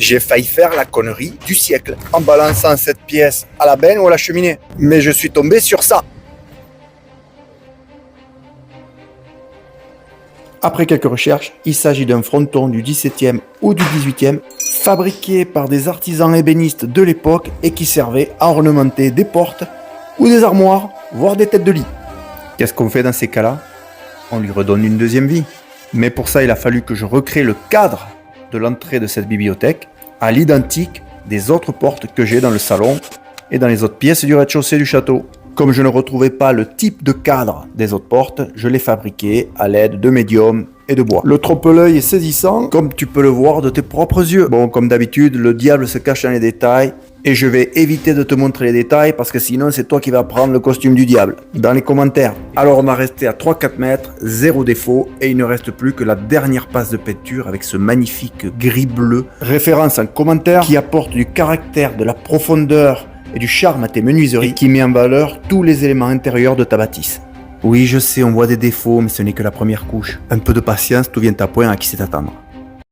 J'ai failli faire la connerie du siècle en balançant cette pièce à la benne ou à la cheminée. Mais je suis tombé sur ça. Après quelques recherches, il s'agit d'un fronton du XVIIe ou du XVIIIe, fabriqué par des artisans ébénistes de l'époque et qui servait à ornementer des portes ou des armoires, voire des têtes de lit. Qu'est-ce qu'on fait dans ces cas-là? On lui redonne une deuxième vie. Mais pour ça, il a fallu que je recrée le cadre de l'entrée de cette bibliothèque à l'identique des autres portes que j'ai dans le salon et dans les autres pièces du rez-de-chaussée du château. Comme je ne retrouvais pas le type de cadre des autres portes, je l'ai fabriqué à l'aide de médium et de bois. Le trompe-l'œil est saisissant, comme tu peux le voir de tes propres yeux. Bon, comme d'habitude, le diable se cache dans les détails, et je vais éviter de te montrer les détails, parce que sinon c'est toi qui vas prendre le costume du diable. Dans les commentaires. Alors on a resté à 3-4 mètres, zéro défaut, et il ne reste plus que la dernière passe de peinture avec ce magnifique gris bleu. Référence en commentaire qui apporte du caractère, de la profondeur et du charme à tes menuiseries, et qui met en valeur tous les éléments intérieurs de ta bâtisse. Oui, je sais, on voit des défauts, mais ce n'est que la première couche. Un peu de patience, tout vient à point, à qui sait attendre.